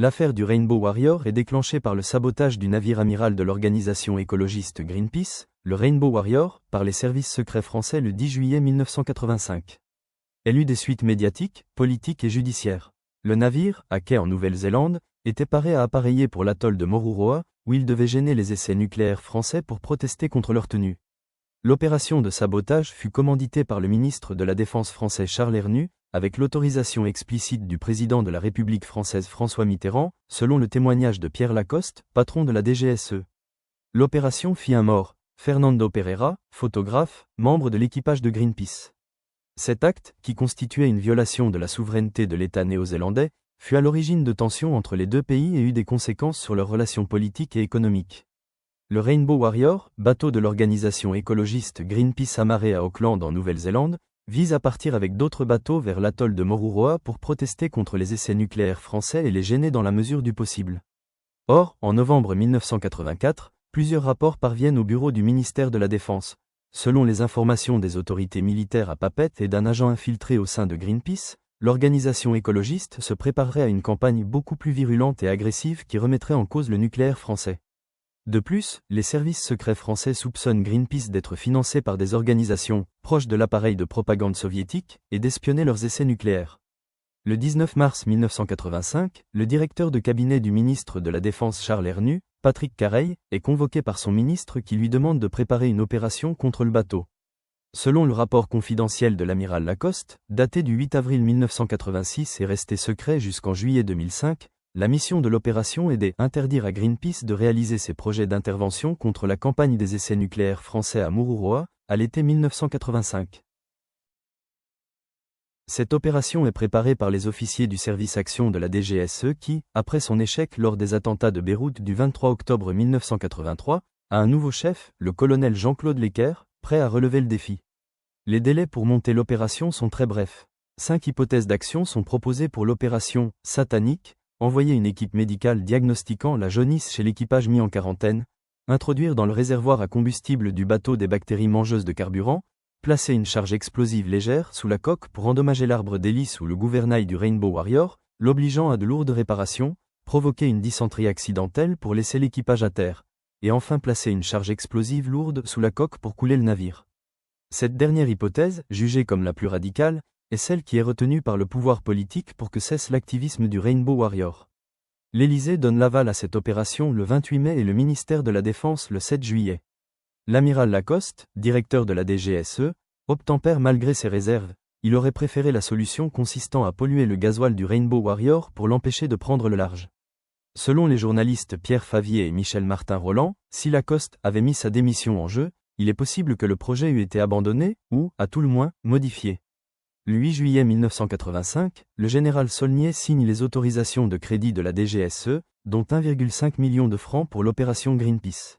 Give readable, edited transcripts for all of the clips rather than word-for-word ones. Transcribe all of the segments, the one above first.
L'affaire du Rainbow Warrior est déclenchée par le sabotage du navire amiral de l'organisation écologiste Greenpeace, le Rainbow Warrior, par les services secrets français le 10 juillet 1985. Elle eut des suites médiatiques, politiques et judiciaires. Le navire, à quai en Nouvelle-Zélande, était paré à appareiller pour l'atoll de Moruroa, où il devait gêner les essais nucléaires français pour protester contre leur tenue. L'opération de sabotage fut commanditée par le ministre de la Défense français Charles Hernu, avec l'autorisation explicite du président de la République française François Mitterrand, selon le témoignage de Pierre Lacoste, patron de la DGSE. L'opération fit un mort, Fernando Pereira, photographe, membre de l'équipage de Greenpeace. Cet acte, qui constituait une violation de la souveraineté de l'État néo-zélandais, fut à l'origine de tensions entre les deux pays et eut des conséquences sur leurs relations politiques et économiques. Le Rainbow Warrior, bateau de l'organisation écologiste Greenpeace amarré à Auckland en Nouvelle-Zélande, vise à partir avec d'autres bateaux vers l'atoll de Moruroa pour protester contre les essais nucléaires français et les gêner dans la mesure du possible. Or, en novembre 1984, plusieurs rapports parviennent au bureau du ministère de la Défense. Selon les informations des autorités militaires à Papeete et d'un agent infiltré au sein de Greenpeace, l'organisation écologiste se préparerait à une campagne beaucoup plus virulente et agressive qui remettrait en cause le nucléaire français. De plus, les services secrets français soupçonnent Greenpeace d'être financé par des organisations proches de l'appareil de propagande soviétique et d'espionner leurs essais nucléaires. Le 19 mars 1985, le directeur de cabinet du ministre de la Défense Charles Hernu, Patrick Careil, est convoqué par son ministre qui lui demande de préparer une opération contre le bateau. Selon le rapport confidentiel de l'amiral Lacoste, daté du 8 avril 1986 et resté secret jusqu'en juillet 2005, la mission de l'opération est d'interdire à Greenpeace de réaliser ses projets d'intervention contre la campagne des essais nucléaires français à Mururoa, à l'été 1985. Cette opération est préparée par les officiers du service action de la DGSE qui, après son échec lors des attentats de Beyrouth du 23 octobre 1983, a un nouveau chef, le colonel Jean-Claude Lecker, prêt à relever le défi. Les délais pour monter l'opération sont très brefs. 5 hypothèses d'action sont proposées pour l'opération « Satanique », envoyer une équipe médicale diagnostiquant la jaunisse chez l'équipage mis en quarantaine, introduire dans le réservoir à combustible du bateau des bactéries mangeuses de carburant, placer une charge explosive légère sous la coque pour endommager l'arbre d'hélice ou le gouvernail du Rainbow Warrior, l'obligeant à de lourdes réparations, provoquer une dysenterie accidentelle pour laisser l'équipage à terre, et enfin placer une charge explosive lourde sous la coque pour couler le navire. Cette dernière hypothèse, jugée comme la plus radicale, est celle qui est retenue par le pouvoir politique pour que cesse l'activisme du Rainbow Warrior. L'Élysée donne l'aval à cette opération le 28 mai et le ministère de la Défense le 7 juillet. L'amiral Lacoste, directeur de la DGSE, obtempère malgré ses réserves. Il aurait préféré la solution consistant à polluer le gasoil du Rainbow Warrior pour l'empêcher de prendre le large. Selon les journalistes Pierre Favier et Michel Martin-Roland, si Lacoste avait mis sa démission en jeu, il est possible que le projet eût été abandonné ou, à tout le moins, modifié. Le 8 juillet 1985, le général Saulnier signe les autorisations de crédit de la DGSE, dont 1,5 million de francs pour l'opération Greenpeace.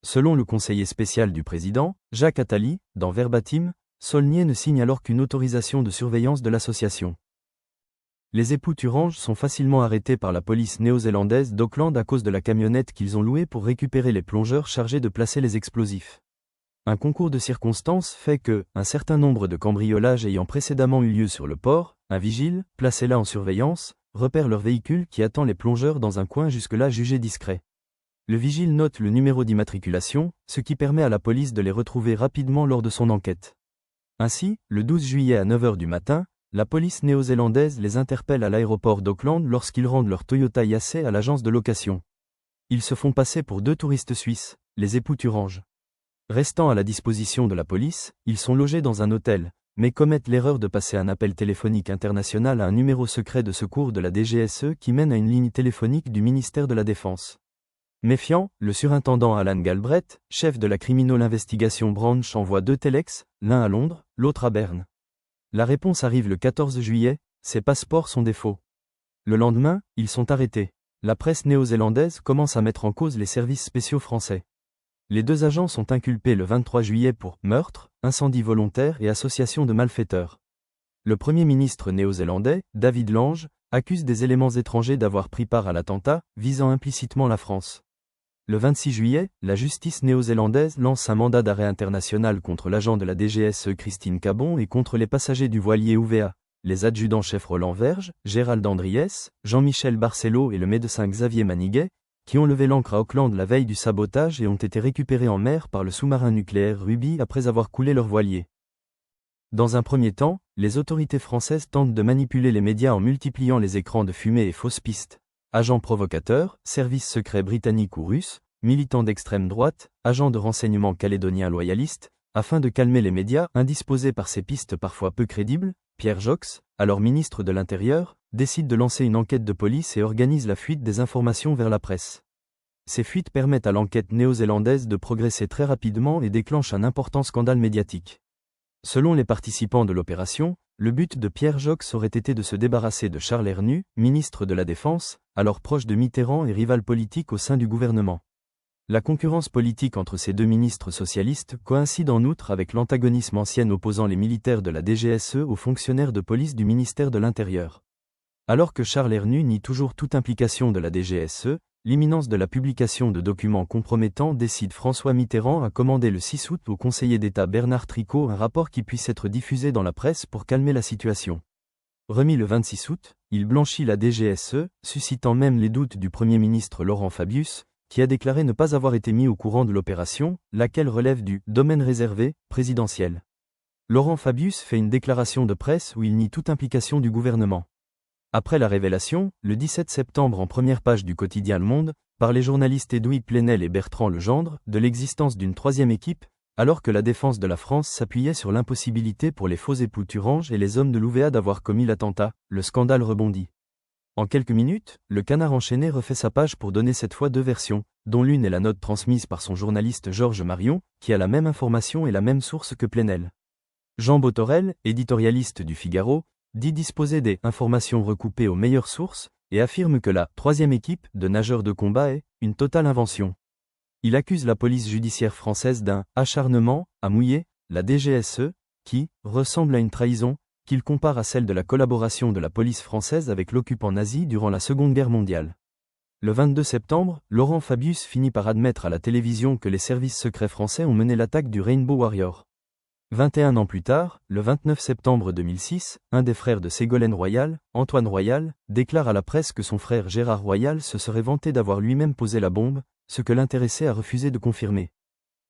Selon le conseiller spécial du président, Jacques Attali, dans Verbatim, Saulnier ne signe alors qu'une autorisation de surveillance de l'association. Les époux Thurange sont facilement arrêtés par la police néo-zélandaise d'Auckland à cause de la camionnette qu'ils ont louée pour récupérer les plongeurs chargés de placer les explosifs. Un concours de circonstances fait que, un certain nombre de cambriolages ayant précédemment eu lieu sur le port, un vigile, placé là en surveillance, repère leur véhicule qui attend les plongeurs dans un coin jusque-là jugé discret. Le vigile note le numéro d'immatriculation, ce qui permet à la police de les retrouver rapidement lors de son enquête. Ainsi, le 12 juillet à 9h du matin, la police néo-zélandaise les interpelle à l'aéroport d'Auckland lorsqu'ils rendent leur Toyota Yassé à l'agence de location. Ils se font passer pour 2 touristes suisses, les époux Thurange. Restant à la disposition de la police, ils sont logés dans un hôtel, mais commettent l'erreur de passer un appel téléphonique international à un numéro secret de secours de la DGSE qui mène à une ligne téléphonique du ministère de la Défense. Méfiant, le surintendant Alan Galbraith, chef de la Criminal Investigation Branch envoie 2 téléx, l'un à Londres, l'autre à Berne. La réponse arrive le 14 juillet, ces passeports sont des faux. Le lendemain, ils sont arrêtés. La presse néo-zélandaise commence à mettre en cause les services spéciaux français. Les 2 agents sont inculpés le 23 juillet pour meurtre, incendie volontaire et association de malfaiteurs. Le Premier ministre néo-zélandais, David Lange, accuse des éléments étrangers d'avoir pris part à l'attentat, visant implicitement la France. Le 26 juillet, la justice néo-zélandaise lance un mandat d'arrêt international contre l'agent de la DGSE Christine Cabon et contre les passagers du voilier UVA, les adjudants-chefs Roland Verge, Gérald Andriès, Jean-Michel Barcelo et le médecin Xavier Maniguet, qui ont levé l'ancre à Auckland la veille du sabotage et ont été récupérés en mer par le sous-marin nucléaire Ruby après avoir coulé leur voilier. Dans un premier temps, les autorités françaises tentent de manipuler les médias en multipliant les écrans de fumée et fausses pistes. Agents provocateurs, services secrets britanniques ou russes, militants d'extrême droite, agents de renseignement calédoniens loyalistes, afin de calmer les médias indisposés par ces pistes parfois peu crédibles, Pierre Joxe, alors ministre de l'Intérieur, décide de lancer une enquête de police et organise la fuite des informations vers la presse. Ces fuites permettent à l'enquête néo-zélandaise de progresser très rapidement et déclenchent un important scandale médiatique. Selon les participants de l'opération, le but de Pierre Joxe aurait été de se débarrasser de Charles Hernu, ministre de la Défense, alors proche de Mitterrand et rival politique au sein du gouvernement. La concurrence politique entre ces deux ministres socialistes coïncide en outre avec l'antagonisme ancien opposant les militaires de la DGSE aux fonctionnaires de police du ministère de l'Intérieur. Alors que Charles Hernu nie toujours toute implication de la DGSE, l'imminence de la publication de documents compromettants décide François Mitterrand à commander le 6 août au conseiller d'État Bernard Tricot un rapport qui puisse être diffusé dans la presse pour calmer la situation. Remis le 26 août, il blanchit la DGSE, suscitant même les doutes du Premier ministre Laurent Fabius, qui a déclaré ne pas avoir été mis au courant de l'opération, laquelle relève du « domaine réservé » présidentiel. Laurent Fabius fait une déclaration de presse où il nie toute implication du gouvernement. Après la révélation, le 17 septembre en première page du quotidien Le Monde, par les journalistes Edoui Plenel et Bertrand Legendre, de l'existence d'une troisième équipe, alors que la défense de la France s'appuyait sur l'impossibilité pour les faux époux Thurange et les hommes de l'UVA d'avoir commis l'attentat, le scandale rebondit. En quelques minutes, le Canard enchaîné refait sa page pour donner cette fois deux versions, dont l'une est la note transmise par son journaliste Georges Marion, qui a la même information et la même source que Plenel. Jean Botorel, éditorialiste du Figaro, dit disposer des informations recoupées aux meilleures sources, et affirme que la troisième équipe de nageurs de combat est une totale invention. Il accuse la police judiciaire française d'un acharnement à mouiller la DGSE, qui ressemble à une trahison, qu'il compare à celle de la collaboration de la police française avec l'occupant nazi durant la Seconde Guerre mondiale. Le 22 septembre, Laurent Fabius finit par admettre à la télévision que les services secrets français ont mené l'attaque du Rainbow Warrior. 21 ans plus tard, le 29 septembre 2006, un des frères de Ségolène Royal, Antoine Royal, déclare à la presse que son frère Gérard Royal se serait vanté d'avoir lui-même posé la bombe, ce que l'intéressé a refusé de confirmer.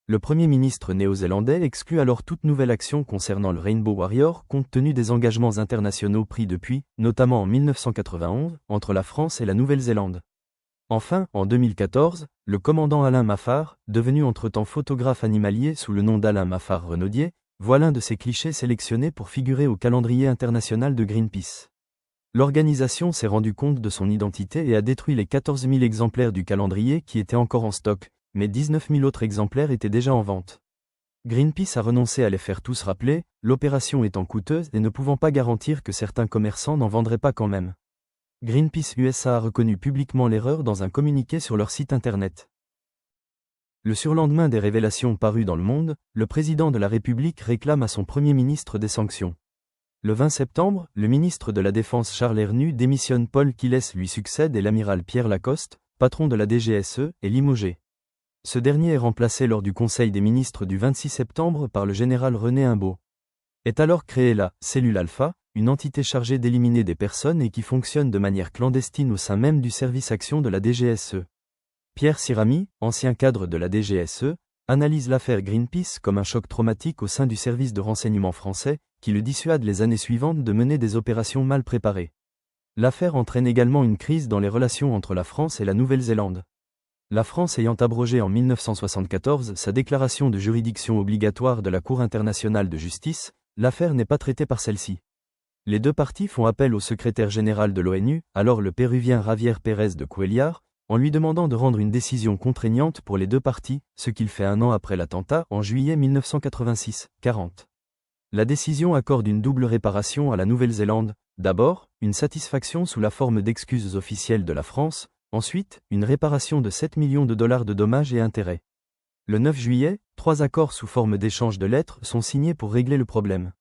Le Premier ministre néo-zélandais exclut alors toute nouvelle action concernant le Rainbow Warrior compte tenu des engagements internationaux pris depuis, notamment en 1991, entre la France et la Nouvelle-Zélande. Enfin, en 2014, le commandant Alain Maffard, devenu entre-temps photographe animalier sous le nom d'Alain Maffard-Renaudier, voit l'un de ces clichés sélectionnés pour figurer au calendrier international de Greenpeace. L'organisation s'est rendue compte de son identité et a détruit les 14 000 exemplaires du calendrier qui étaient encore en stock, mais 19 000 autres exemplaires étaient déjà en vente. Greenpeace a renoncé à les faire tous rappeler, l'opération étant coûteuse et ne pouvant pas garantir que certains commerçants n'en vendraient pas quand même. Greenpeace USA a reconnu publiquement l'erreur dans un communiqué sur leur site internet. Le surlendemain des révélations parues dans Le Monde, le président de la République réclame à son Premier ministre des sanctions. Le 20 septembre, le ministre de la Défense Charles Hernu démissionne, Paul Quilles lui succède et l'amiral Pierre Lacoste, patron de la DGSE, est limogé. Ce dernier est remplacé lors du Conseil des ministres du 26 septembre par le général René Imbaud. Est alors créée la cellule Alpha, une entité chargée d'éliminer des personnes et qui fonctionne de manière clandestine au sein même du service action de la DGSE. Pierre Sirami, ancien cadre de la DGSE, analyse l'affaire Greenpeace comme un choc traumatique au sein du service de renseignement français, qui le dissuade les années suivantes de mener des opérations mal préparées. L'affaire entraîne également une crise dans les relations entre la France et la Nouvelle-Zélande. La France ayant abrogé en 1974 sa déclaration de juridiction obligatoire de la Cour internationale de justice, l'affaire n'est pas traitée par celle-ci. Les deux parties font appel au secrétaire général de l'ONU, alors le péruvien Javier Pérez de Cuellar, en lui demandant de rendre une décision contraignante pour les deux parties, ce qu'il fait un an après l'attentat, en juillet 1986, 40. La décision accorde une double réparation à la Nouvelle-Zélande, d'abord, une satisfaction sous la forme d'excuses officielles de la France, ensuite, une réparation de 7 millions de dollars de dommages et intérêts. Le 9 juillet, 3 accords sous forme d'échange de lettres sont signés pour régler le problème.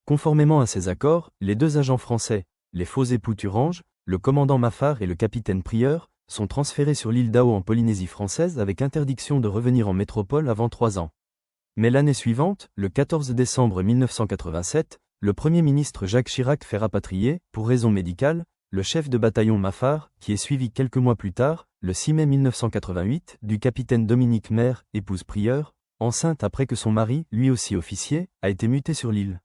Conformément à ces accords, les deux agents français, les faux époux Thurange, le commandant Maffard et le capitaine Prieur, sont transférés sur l'île d'Ao en Polynésie française avec interdiction de revenir en métropole avant 3 ans. Mais l'année suivante, le 14 décembre 1987, Le Premier ministre Jacques Chirac fait rapatrier, pour raison médicale, le chef de bataillon Maffar, qui est suivi quelques mois plus tard, le 6 mai 1988, du capitaine Dominique Maire, épouse Prieur, enceinte après que son mari, lui aussi officier, a été muté sur l'île.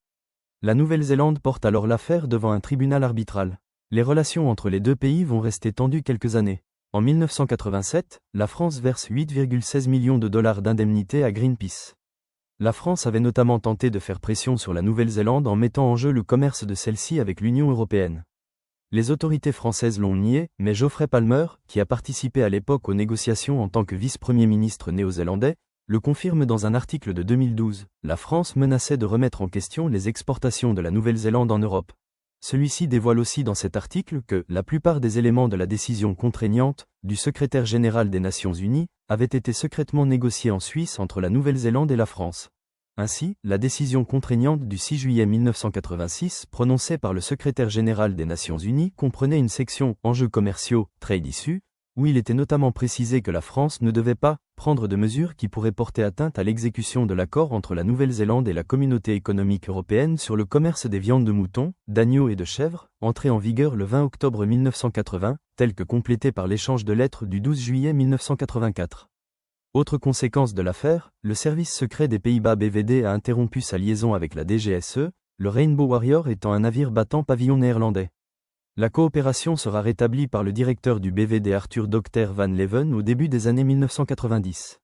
La Nouvelle-Zélande porte alors l'affaire devant un tribunal arbitral. Les relations entre les deux pays vont rester tendues quelques années. En 1987, la France verse 8,16 millions de dollars d'indemnité à Greenpeace. La France avait notamment tenté de faire pression sur la Nouvelle-Zélande en mettant en jeu le commerce de celle-ci avec l'Union européenne. Les autorités françaises l'ont nié, mais Geoffrey Palmer, qui a participé à l'époque aux négociations en tant que vice-premier ministre néo-zélandais, le confirme dans un article de 2012. La France menaçait de remettre en question les exportations de la Nouvelle-Zélande en Europe. Celui-ci dévoile aussi dans cet article que la plupart des éléments de la décision contraignante du secrétaire général des Nations Unies avaient été secrètement négociés en Suisse entre la Nouvelle-Zélande et la France. Ainsi, la décision contraignante du 6 juillet 1986 prononcée par le secrétaire général des Nations Unies comprenait une section « Enjeux commerciaux, trade issues » où il était notamment précisé que la France ne devait pas prendre de mesures qui pourraient porter atteinte à l'exécution de l'accord entre la Nouvelle-Zélande et la Communauté économique européenne sur le commerce des viandes de mouton, d'agneaux et de chèvres, entré en vigueur le 20 octobre 1980, tel que complété par l'échange de lettres du 12 juillet 1984. Autre conséquence de l'affaire, le service secret des Pays-Bas BVD a interrompu sa liaison avec la DGSE, le Rainbow Warrior étant un navire battant pavillon néerlandais. La coopération sera rétablie par le directeur du BVD Arthur Dr Van Leven au début des années 1990.